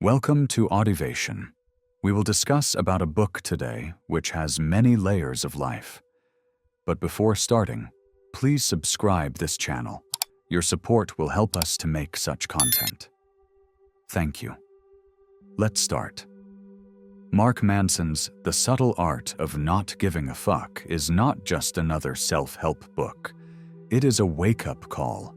Welcome to AudiVation. We will discuss about a book today which has many layers of life. But before starting, please subscribe this channel. Your support will help us to make such content. Thank you. Let's start. Mark Manson's The Subtle Art of Not Giving a Fuck is not just another self-help book. It is a wake-up call,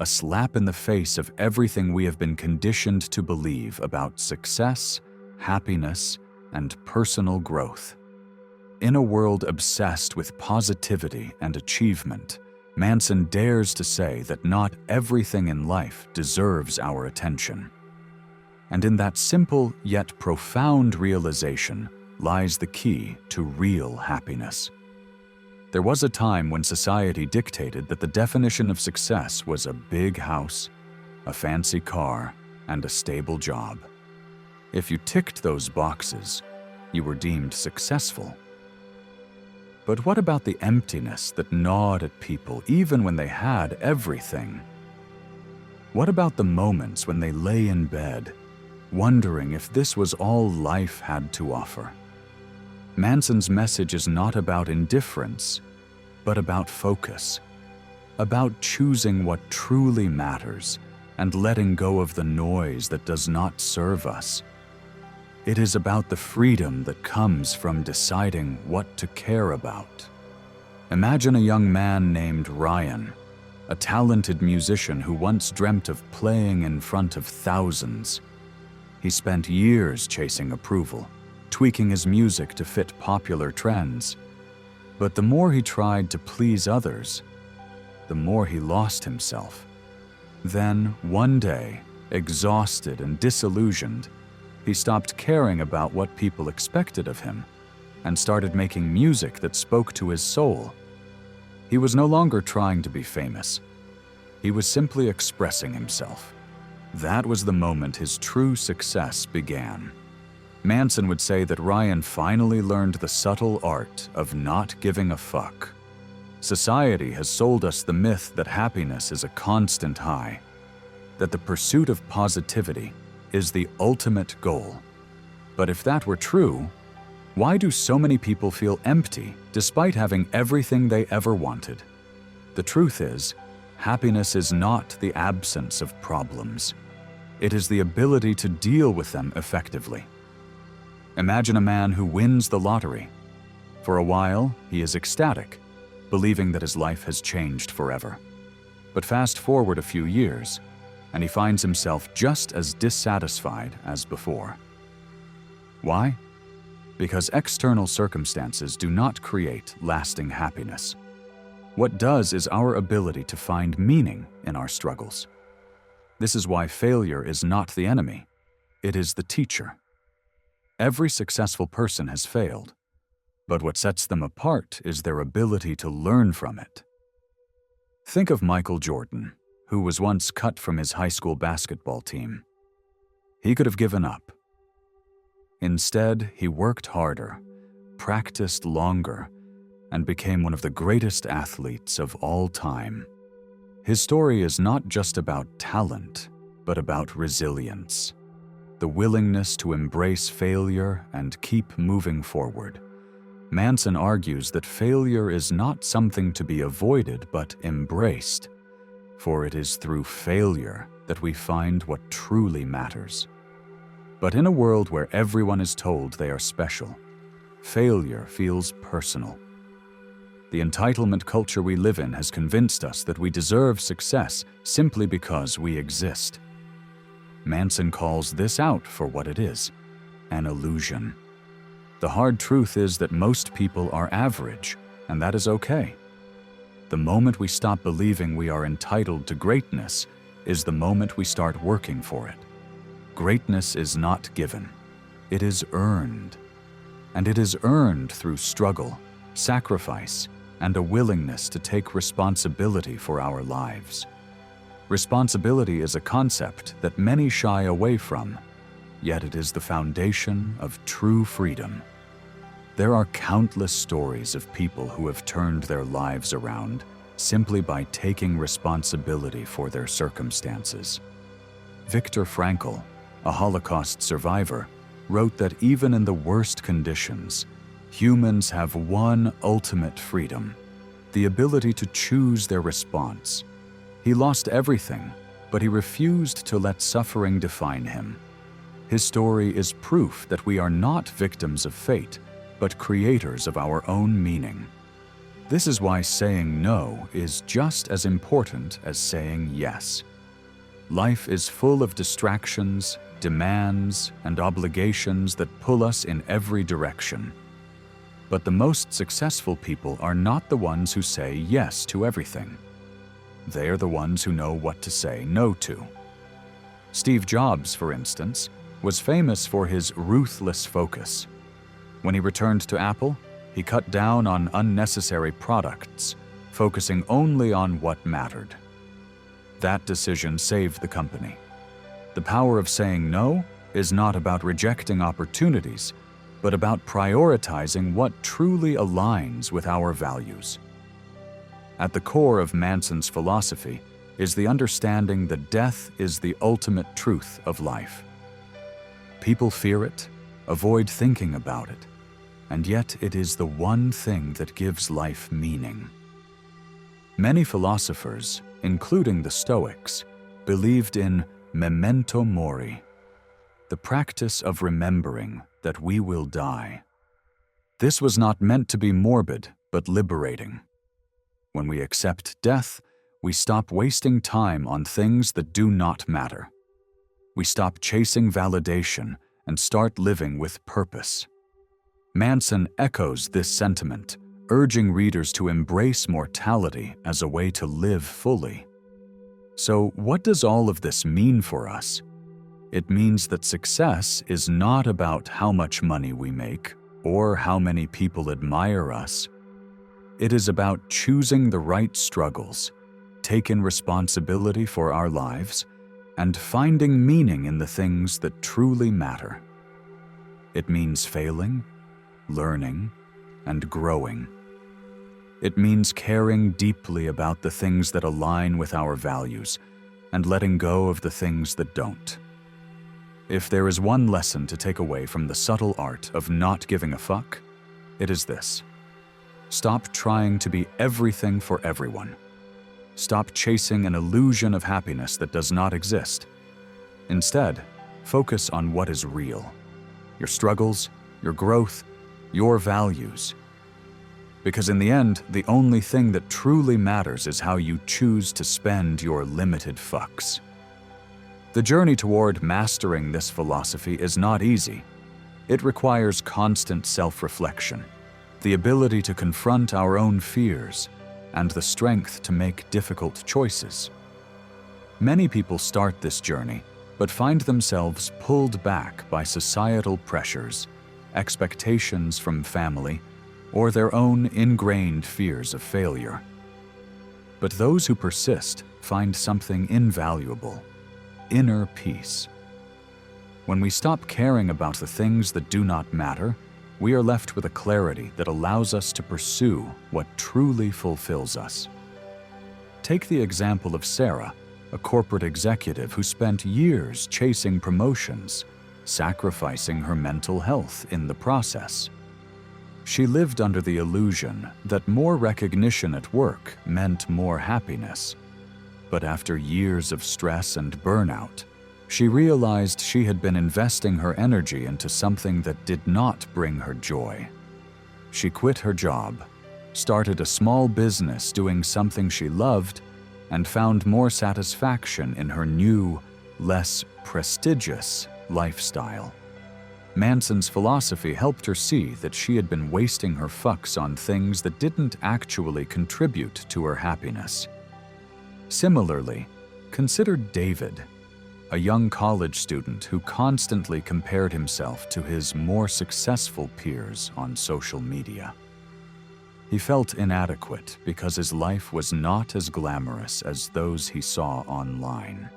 a slap in the face of everything we have been conditioned to believe about success, happiness, and personal growth. In a world obsessed with positivity and achievement, Manson dares to say that not everything in life deserves our attention. And in that simple yet profound realization lies the key to real happiness. There was a time when society dictated that the definition of success was a big house, a fancy car, and a stable job. If you ticked those boxes, you were deemed successful. But what about the emptiness that gnawed at people even when they had everything? What about the moments when they lay in bed, wondering if this was all life had to offer? Manson's message is not about indifference, but about focus, about choosing what truly matters and letting go of the noise that does not serve us. It is about the freedom that comes from deciding what to care about. Imagine a young man named Ryan, a talented musician who once dreamt of playing in front of thousands. He spent years chasing approval, tweaking his music to fit popular trends. But the more he tried to please others, the more he lost himself. Then, one day, exhausted and disillusioned, he stopped caring about what people expected of him and started making music that spoke to his soul. He was no longer trying to be famous. He was simply expressing himself. That was the moment his true success began. Manson would say that Ryan finally learned the subtle art of not giving a fuck. Society has sold us the myth that happiness is a constant high, that the pursuit of positivity is the ultimate goal. But if that were true, why do so many people feel empty despite having everything they ever wanted? The truth is, happiness is not the absence of problems. It is the ability to deal with them effectively. Imagine a man who wins the lottery. For a while, he is ecstatic, believing that his life has changed forever. But fast forward a few years, and he finds himself just as dissatisfied as before. Why? Because external circumstances do not create lasting happiness. What does is our ability to find meaning in our struggles. This is why failure is not the enemy, it is the teacher. Every successful person has failed, but what sets them apart is their ability to learn from it. Think of Michael Jordan, who was once cut from his high school basketball team. He could have given up. Instead, he worked harder, practiced longer, and became one of the greatest athletes of all time. His story is not just about talent, but about resilience. The willingness to embrace failure and keep moving forward. Manson argues that failure is not something to be avoided but embraced, for it is through failure that we find what truly matters. But in a world where everyone is told they are special, failure feels personal. The entitlement culture we live in has convinced us that we deserve success simply because we exist. Manson calls this out for what it is, an illusion. The hard truth is that most people are average, and that is okay. The moment we stop believing we are entitled to greatness is the moment we start working for it. Greatness is not given, it is earned. And it is earned through struggle, sacrifice, and a willingness to take responsibility for our lives. Responsibility is a concept that many shy away from, yet it is the foundation of true freedom. There are countless stories of people who have turned their lives around simply by taking responsibility for their circumstances. Viktor Frankl, a Holocaust survivor, wrote that even in the worst conditions, humans have one ultimate freedom: the ability to choose their response. He lost everything, but he refused to let suffering define him. His story is proof that we are not victims of fate, but creators of our own meaning. This is why saying no is just as important as saying yes. Life is full of distractions, demands, and obligations that pull us in every direction. But the most successful people are not the ones who say yes to everything. They are the ones who know what to say no to. Steve Jobs, for instance, was famous for his ruthless focus. When he returned to Apple, he cut down on unnecessary products, focusing only on what mattered. That decision saved the company. The power of saying no is not about rejecting opportunities, but about prioritizing what truly aligns with our values. At the core of Manson's philosophy is the understanding that death is the ultimate truth of life. People fear it, avoid thinking about it, and yet it is the one thing that gives life meaning. Many philosophers, including the Stoics, believed in memento mori, the practice of remembering that we will die. This was not meant to be morbid, but liberating. When we accept death, we stop wasting time on things that do not matter. We stop chasing validation and start living with purpose. Manson echoes this sentiment, urging readers to embrace mortality as a way to live fully. So, what does all of this mean for us? It means that success is not about how much money we make or how many people admire us. It is about choosing the right struggles, taking responsibility for our lives, and finding meaning in the things that truly matter. It means failing, learning, and growing. It means caring deeply about the things that align with our values and letting go of the things that don't. If there is one lesson to take away from the subtle art of not giving a fuck, it is this: stop trying to be everything for everyone. Stop chasing an illusion of happiness that does not exist. Instead, focus on what is real: your struggles, your growth, your values. Because in the end, the only thing that truly matters is how you choose to spend your limited fucks. The journey toward mastering this philosophy is not easy. It requires constant self-reflection, the ability to confront our own fears, and the strength to make difficult choices. Many people start this journey, but find themselves pulled back by societal pressures, expectations from family, or their own ingrained fears of failure. But those who persist find something invaluable: inner peace. When we stop caring about the things that do not matter, we are left with a clarity that allows us to pursue what truly fulfills us. Take the example of Sarah, a corporate executive who spent years chasing promotions, sacrificing her mental health in the process. She lived under the illusion that more recognition at work meant more happiness. But after years of stress and burnout, she realized she had been investing her energy into something that did not bring her joy. She quit her job, started a small business doing something she loved, and found more satisfaction in her new, less prestigious lifestyle. Manson's philosophy helped her see that she had been wasting her fucks on things that didn't actually contribute to her happiness. Similarly, consider David, a young college student who constantly compared himself to his more successful peers on social media. He felt inadequate because his life was not as glamorous as those he saw online.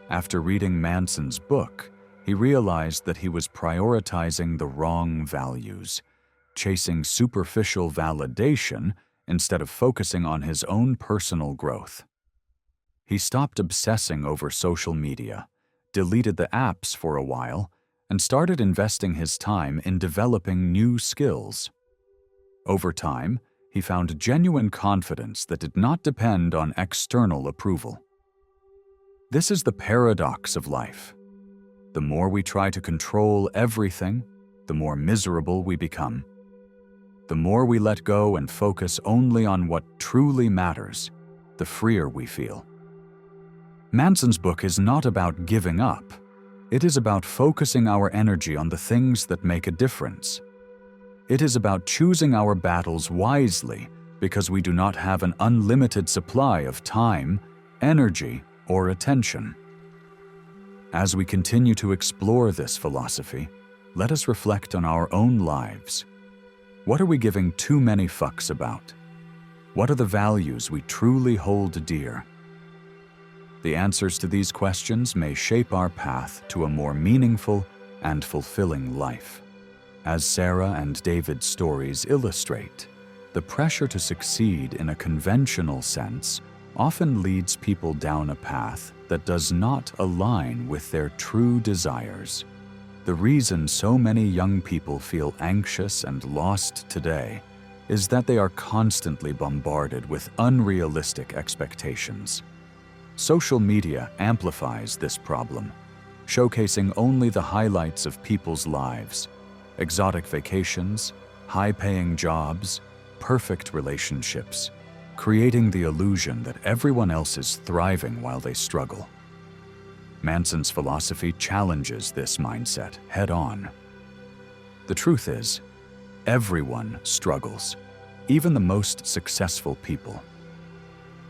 After reading Manson's book, he realized that he was prioritizing the wrong values, chasing superficial validation instead of focusing on his own personal growth. He stopped obsessing over social media, deleted the apps for a while, and started investing his time in developing new skills. Over time, he found genuine confidence that did not depend on external approval. This is the paradox of life. The more we try to control everything, the more miserable we become. The more we let go and focus only on what truly matters, the freer we feel. Manson's book is not about giving up. It is about focusing our energy on the things that make a difference. It is about choosing our battles wisely because we do not have an unlimited supply of time, energy, or attention. As we continue to explore this philosophy, let us reflect on our own lives. What are we giving too many fucks about? What are the values we truly hold dear? The answers to these questions may shape our path to a more meaningful and fulfilling life. As Sarah and David's stories illustrate, the pressure to succeed in a conventional sense often leads people down a path that does not align with their true desires. The reason so many young people feel anxious and lost today is that they are constantly bombarded with unrealistic expectations. Social media amplifies this problem, showcasing only the highlights of people's lives: exotic vacations, high-paying jobs, perfect relationships, creating the illusion that everyone else is thriving while they struggle. Manson's philosophy challenges this mindset head-on. The truth is, everyone struggles, even the most successful people.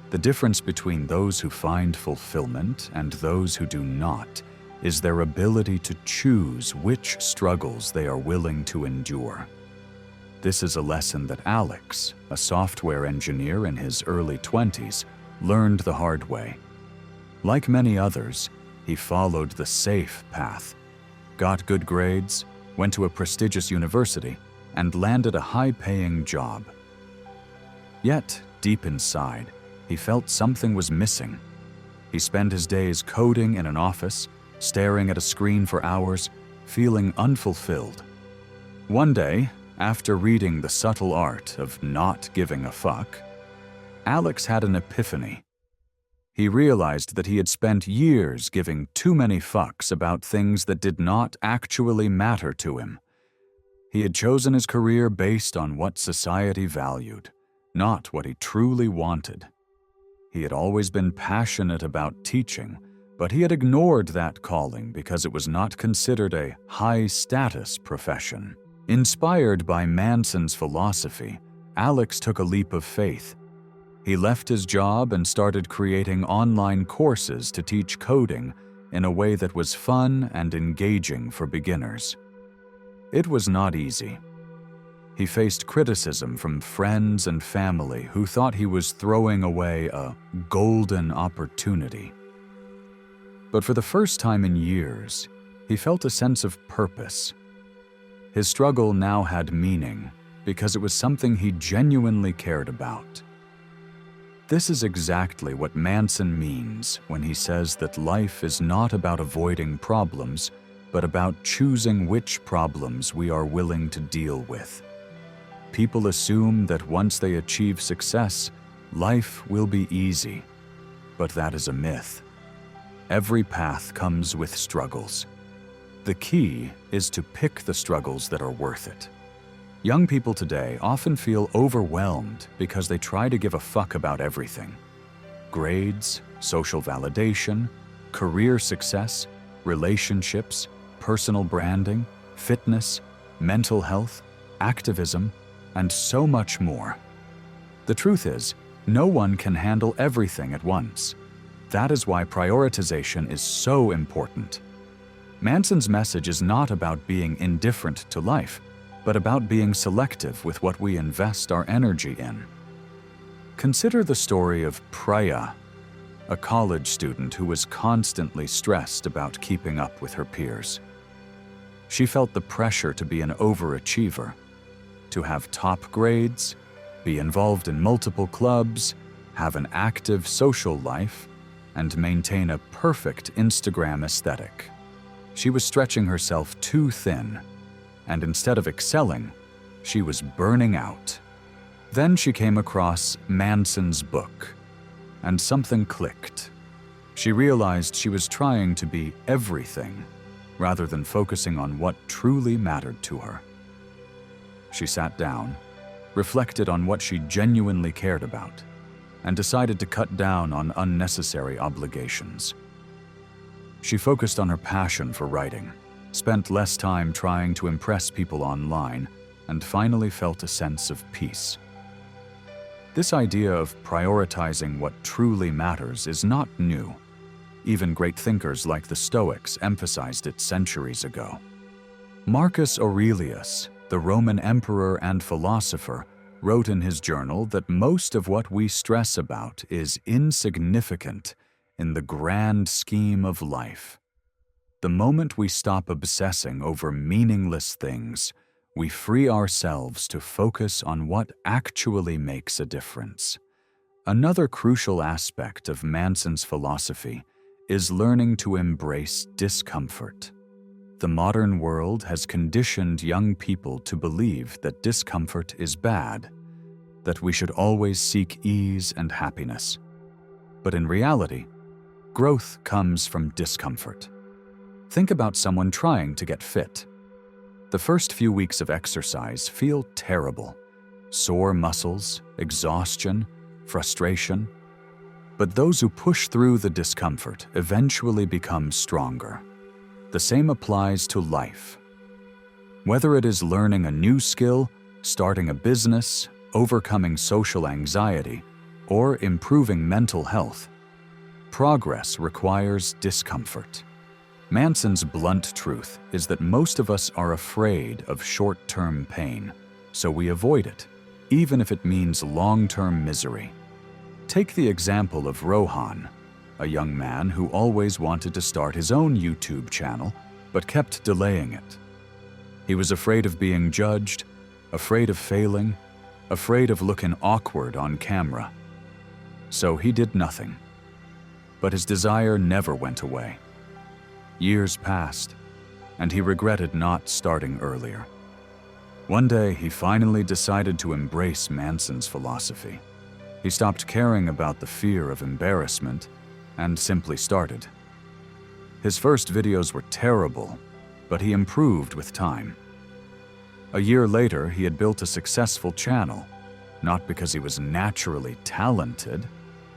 The difference between those who find fulfillment and those who do not is their ability to choose which struggles they are willing to endure. This is a lesson that Alex, a software engineer in his early 20s, learned the hard way. Like many others, he followed the safe path, got good grades, went to a prestigious university, and landed a high-paying job. Yet, deep inside, he felt something was missing. He spent his days coding in an office, staring at a screen for hours, feeling unfulfilled. One day, after reading The Subtle Art of Not Giving a Fuck, Alex had an epiphany. He realized that he had spent years giving too many fucks about things that did not actually matter to him. He had chosen his career based on what society valued, not what he truly wanted. He had always been passionate about teaching, but he had ignored that calling because it was not considered a high-status profession. Inspired by Manson's philosophy, Alex took a leap of faith. He left his job and started creating online courses to teach coding in a way that was fun and engaging for beginners. It was not easy. He faced criticism from friends and family who thought he was throwing away a golden opportunity. But for the first time in years, he felt a sense of purpose. His struggle now had meaning because it was something he genuinely cared about. This is exactly what Manson means when he says that life is not about avoiding problems, but about choosing which problems we are willing to deal with. People assume that once they achieve success, life will be easy, but that is a myth. Every path comes with struggles. The key is to pick the struggles that are worth it. Young people today often feel overwhelmed because they try to give a fuck about everything. Grades, social validation, career success, relationships, personal branding, fitness, mental health, activism, and so much more. The truth is, no one can handle everything at once. That is why prioritization is so important. Manson's message is not about being indifferent to life, but about being selective with what we invest our energy in. Consider the story of Priya, a college student who was constantly stressed about keeping up with her peers. She felt the pressure to be an overachiever, to have top grades, be involved in multiple clubs, have an active social life, and maintain a perfect Instagram aesthetic. She was stretching herself too thin, and instead of excelling, she was burning out. Then she came across Manson's book, and something clicked. She realized she was trying to be everything rather than focusing on what truly mattered to her. She sat down, reflected on what she genuinely cared about, and decided to cut down on unnecessary obligations. She focused on her passion for writing, spent less time trying to impress people online, and finally felt a sense of peace. This idea of prioritizing what truly matters is not new. Even great thinkers like the Stoics emphasized it centuries ago. Marcus Aurelius, the Roman emperor and philosopher, wrote in his journal that most of what we stress about is insignificant in the grand scheme of life. The moment we stop obsessing over meaningless things, we free ourselves to focus on what actually makes a difference. Another crucial aspect of Manson's philosophy is learning to embrace discomfort. The modern world has conditioned young people to believe that discomfort is bad, that we should always seek ease and happiness. But in reality, growth comes from discomfort. Think about someone trying to get fit. The first few weeks of exercise feel terrible. Sore muscles, exhaustion, frustration. But those who push through the discomfort eventually become stronger. The same applies to life. Whether it is learning a new skill, starting a business, overcoming social anxiety, or improving mental health, progress requires discomfort. Manson's blunt truth is that most of us are afraid of short-term pain, so we avoid it, even if it means long-term misery. Take the example of Rohan, a young man who always wanted to start his own YouTube channel, but kept delaying it. He was afraid of being judged, afraid of failing, afraid of looking awkward on camera. So he did nothing. But his desire never went away. Years passed, and he regretted not starting earlier. One day, he finally decided to embrace Manson's philosophy. He stopped caring about the fear of embarrassment and simply started. His first videos were terrible, but he improved with time. A year later, he had built a successful channel, not because he was naturally talented,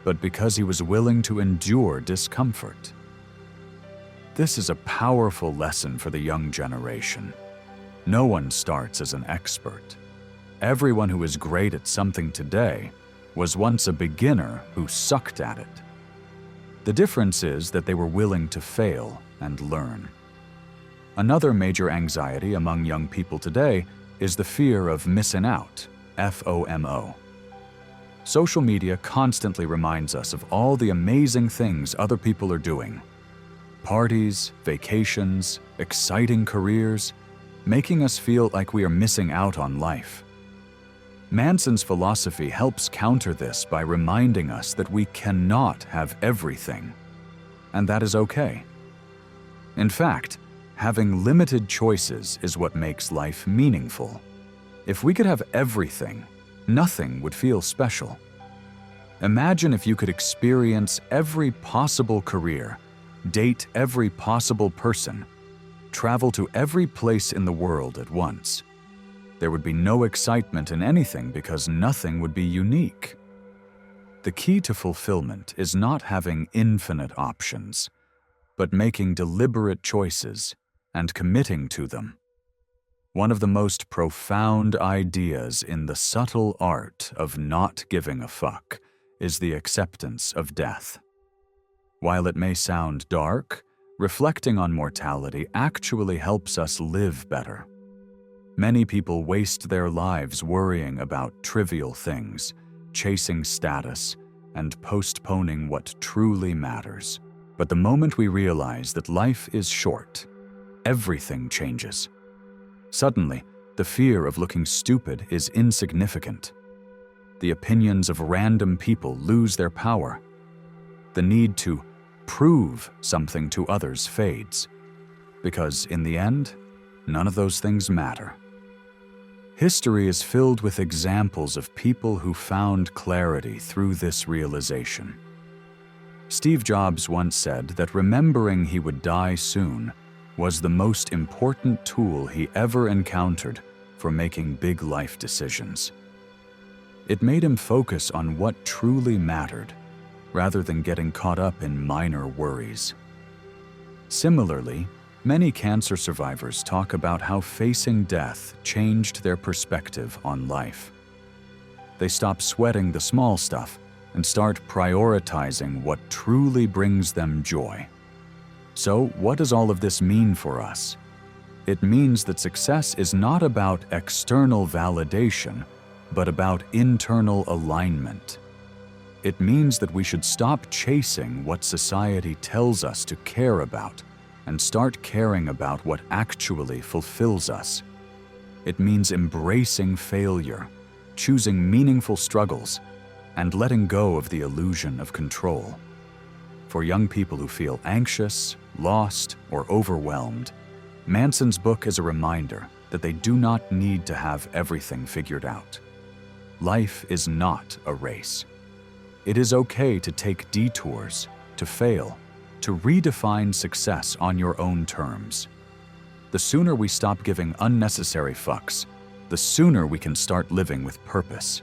but because he was willing to endure discomfort. This is a powerful lesson for the young generation. No one starts as an expert. Everyone who is great at something today was once a beginner who sucked at it. The difference is that they were willing to fail and learn. Another major anxiety among young people today is the fear of missing out, FOMO. Social media constantly reminds us of all the amazing things other people are doing. Parties, vacations, exciting careers, making us feel like we are missing out on life. Manson's philosophy helps counter this by reminding us that we cannot have everything, and that is okay. In fact, having limited choices is what makes life meaningful. If we could have everything, nothing would feel special. Imagine if you could experience every possible career, date every possible person, travel to every place in the world at once. There would be no excitement in anything because nothing would be unique. The key to fulfillment is not having infinite options, but making deliberate choices and committing to them. One of the most profound ideas in the subtle art of not giving a fuck is the acceptance of death. While it may sound dark, reflecting on mortality actually helps us live better. Many people waste their lives worrying about trivial things, chasing status, and postponing what truly matters. But the moment we realize that life is short, everything changes. Suddenly, the fear of looking stupid is insignificant. The opinions of random people lose their power. The need to prove something to others fades, because in the end, none of those things matter. History is filled with examples of people who found clarity through this realization. Steve Jobs once said that remembering he would die soon was the most important tool he ever encountered for making big life decisions. It made him focus on what truly mattered, rather than getting caught up in minor worries. Similarly, many cancer survivors talk about how facing death changed their perspective on life. They stop sweating the small stuff and start prioritizing what truly brings them joy. So, what does all of this mean for us? It means that success is not about external validation, but about internal alignment. It means that we should stop chasing what society tells us to care about and start caring about what actually fulfills us. It means embracing failure, choosing meaningful struggles, and letting go of the illusion of control. For young people who feel anxious, lost, or overwhelmed, Manson's book is a reminder that they do not need to have everything figured out. Life is not a race. It is okay to take detours, to fail, to redefine success on your own terms. The sooner we stop giving unnecessary fucks, the sooner we can start living with purpose.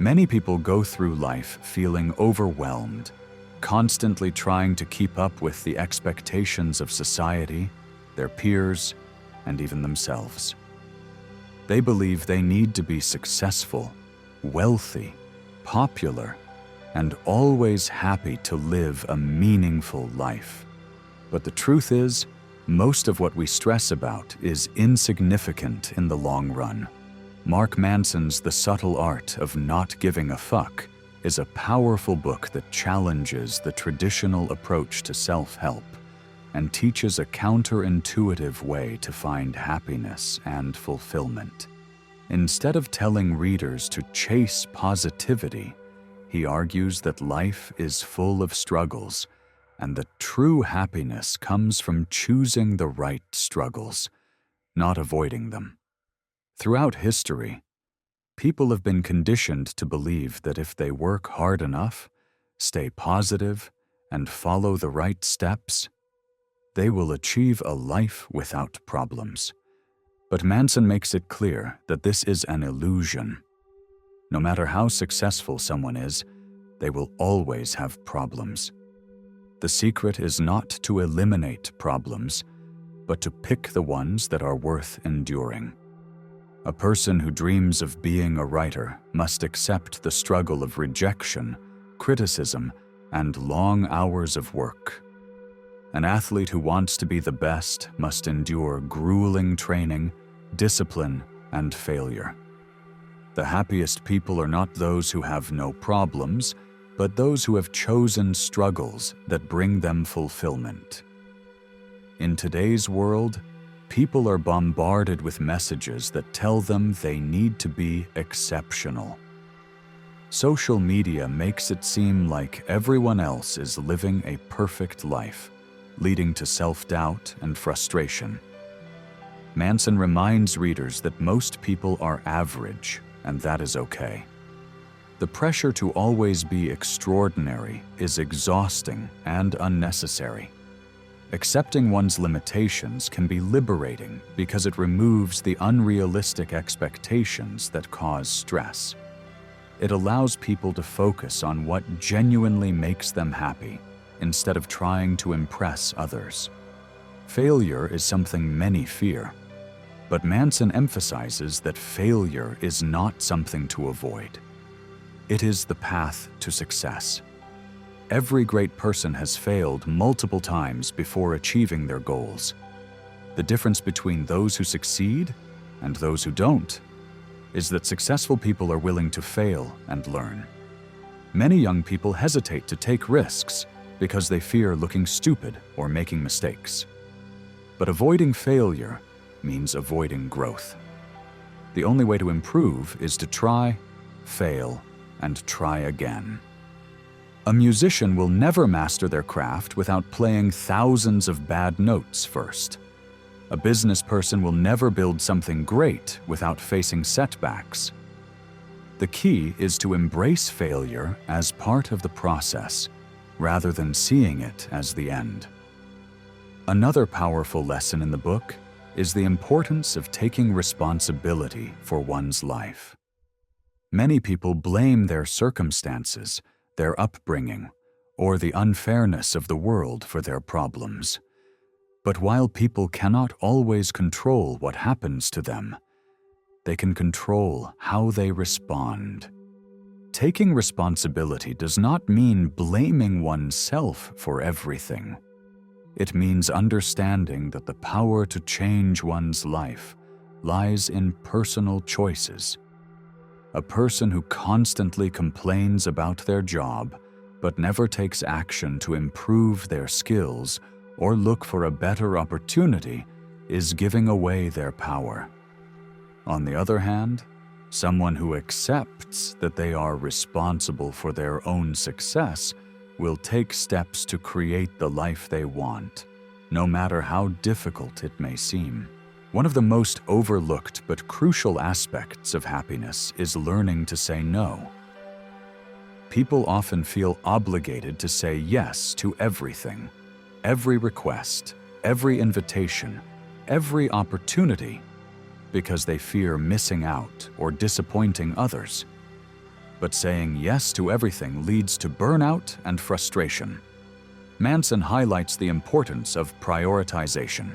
Many people go through life feeling overwhelmed, constantly trying to keep up with the expectations of society, their peers, and even themselves. They believe they need to be successful, wealthy, popular, and always happy to live a meaningful life. But the truth is, most of what we stress about is insignificant in the long run. Mark Manson's The Subtle Art of Not Giving a Fuck is a powerful book that challenges the traditional approach to self-help and teaches a counterintuitive way to find happiness and fulfillment. Instead of telling readers to chase positivity, he argues that life is full of struggles, and that true happiness comes from choosing the right struggles, not avoiding them. Throughout history, people have been conditioned to believe that if they work hard enough, stay positive, and follow the right steps, they will achieve a life without problems. But Manson makes it clear that this is an illusion. No matter how successful someone is, they will always have problems. The secret is not to eliminate problems, but to pick the ones that are worth enduring. A person who dreams of being a writer must accept the struggle of rejection, criticism, and long hours of work. An athlete who wants to be the best must endure grueling training, discipline, and failure. The happiest people are not those who have no problems, but those who have chosen struggles that bring them fulfillment. In today's world, people are bombarded with messages that tell them they need to be exceptional. Social media makes it seem like everyone else is living a perfect life, leading to self-doubt and frustration. Manson reminds readers that most people are average, and that is okay. The pressure to always be extraordinary is exhausting and unnecessary. Accepting one's limitations can be liberating because it removes the unrealistic expectations that cause stress. It allows people to focus on what genuinely makes them happy instead of trying to impress others. Failure is something many fear, but Manson emphasizes that failure is not something to avoid. It is the path to success. Every great person has failed multiple times before achieving their goals. The difference between those who succeed and those who don't is that successful people are willing to fail and learn. Many young people hesitate to take risks because they fear looking stupid or making mistakes. But avoiding failure means avoiding growth. The only way to improve is to try, fail, and try again. A musician will never master their craft without playing thousands of bad notes first. A business person will never build something great without facing setbacks. The key is to embrace failure as part of the process, rather than seeing it as the end. Another powerful lesson in the book is the importance of taking responsibility for one's life. Many people blame their circumstances, their upbringing, or the unfairness of the world for their problems. But while people cannot always control what happens to them, they can control how they respond. Taking responsibility does not mean blaming oneself for everything. It means understanding that the power to change one's life lies in personal choices. A person who constantly complains about their job but never takes action to improve their skills or look for a better opportunity is giving away their power. On the other hand, someone who accepts that they are responsible for their own success will take steps to create the life they want, no matter how difficult it may seem. One of the most overlooked but crucial aspects of happiness is learning to say no. People often feel obligated to say yes to everything, every request, every invitation, every opportunity, because they fear missing out or disappointing others. But saying yes to everything leads to burnout and frustration. Manson highlights the importance of prioritization.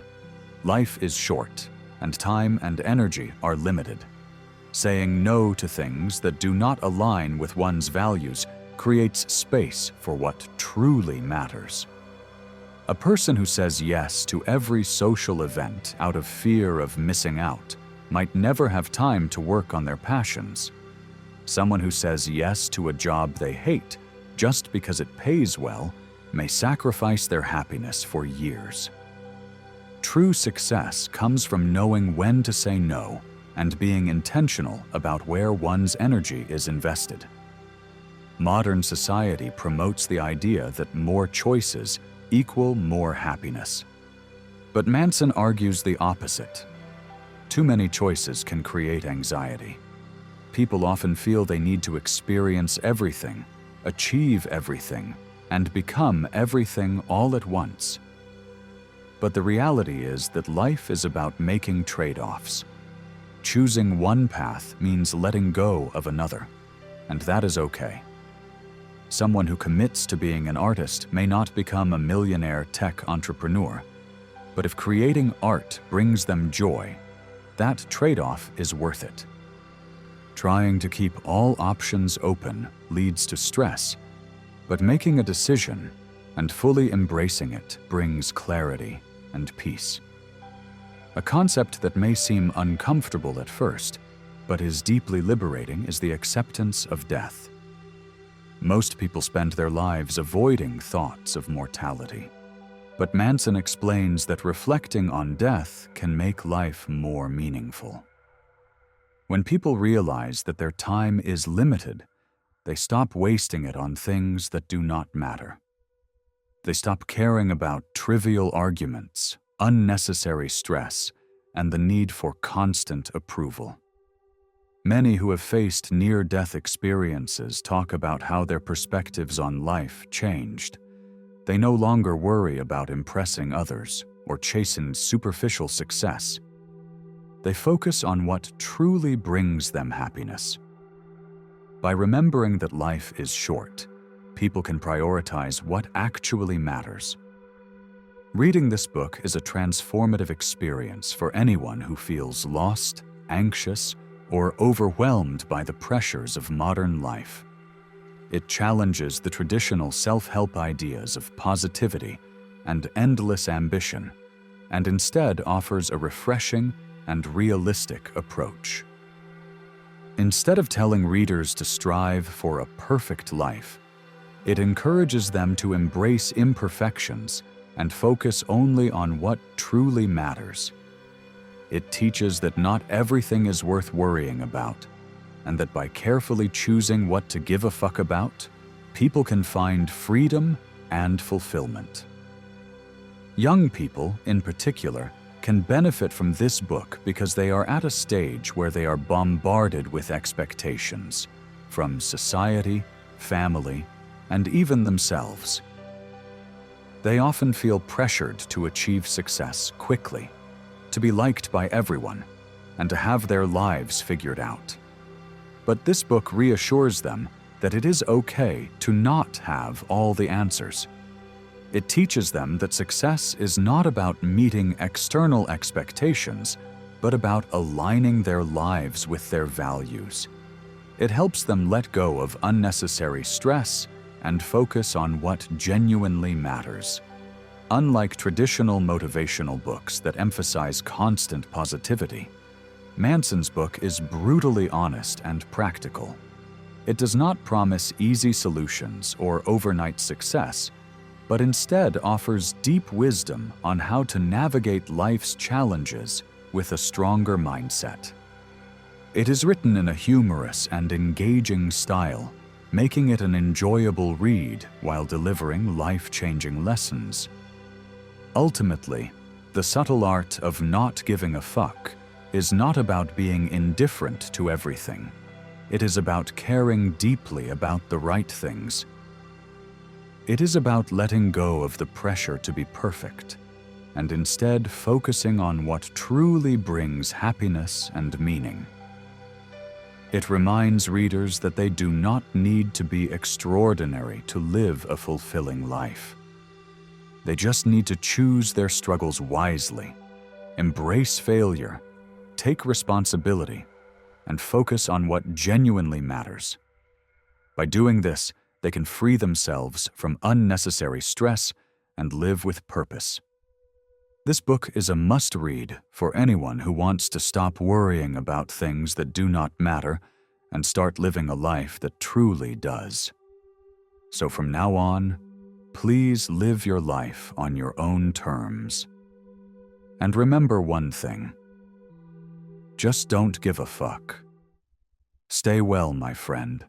Life is short, and time and energy are limited. Saying no to things that do not align with one's values creates space for what truly matters. A person who says yes to every social event out of fear of missing out might never have time to work on their passions. Someone who says yes to a job they hate just because it pays well may sacrifice their happiness for years. True success comes from knowing when to say no and being intentional about where one's energy is invested. Modern society promotes the idea that more choices equal more happiness. But Manson argues the opposite. Too many choices can create anxiety. People often feel they need to experience everything, achieve everything, and become everything all at once. But the reality is that life is about making trade-offs. Choosing one path means letting go of another, and that is okay. Someone who commits to being an artist may not become a millionaire tech entrepreneur, but if creating art brings them joy, that trade-off is worth it. Trying to keep all options open leads to stress, but making a decision and fully embracing it brings clarity and peace. A concept that may seem uncomfortable at first, but is deeply liberating, is the acceptance of death. Most people spend their lives avoiding thoughts of mortality, but Manson explains that reflecting on death can make life more meaningful. When people realize that their time is limited, they stop wasting it on things that do not matter. They stop caring about trivial arguments, unnecessary stress, and the need for constant approval. Many who have faced near-death experiences talk about how their perspectives on life changed. They no longer worry about impressing others or chasing superficial success. They focus on what truly brings them happiness. By remembering that life is short, people can prioritize what actually matters. Reading this book is a transformative experience for anyone who feels lost, anxious, or overwhelmed by the pressures of modern life. It challenges the traditional self-help ideas of positivity and endless ambition, and instead offers a refreshing and realistic approach. Instead of telling readers to strive for a perfect life, it encourages them to embrace imperfections and focus only on what truly matters. It teaches that not everything is worth worrying about, and that by carefully choosing what to give a fuck about, people can find freedom and fulfillment. Young people, in particular, can benefit from this book because they are at a stage where they are bombarded with expectations from society, family, and even themselves. They often feel pressured to achieve success quickly, to be liked by everyone, and to have their lives figured out. But this book reassures them that it is okay to not have all the answers. It teaches them that success is not about meeting external expectations, but about aligning their lives with their values. It helps them let go of unnecessary stress and focus on what genuinely matters. Unlike traditional motivational books that emphasize constant positivity, Manson's book is brutally honest and practical. It does not promise easy solutions or overnight success, but instead offers deep wisdom on how to navigate life's challenges with a stronger mindset. It is written in a humorous and engaging style, making it an enjoyable read while delivering life-changing lessons. Ultimately, the subtle art of not giving a fuck is not about being indifferent to everything. It is about caring deeply about the right things. It is about letting go of the pressure to be perfect, and instead focusing on what truly brings happiness and meaning. It reminds readers that they do not need to be extraordinary to live a fulfilling life. They just need to choose their struggles wisely, embrace failure, take responsibility, and focus on what genuinely matters. By doing this, they can free themselves from unnecessary stress and live with purpose. This book is a must-read for anyone who wants to stop worrying about things that do not matter and start living a life that truly does. So from now on, please live your life on your own terms. And remember one thing: just don't give a fuck. Stay well, my friend.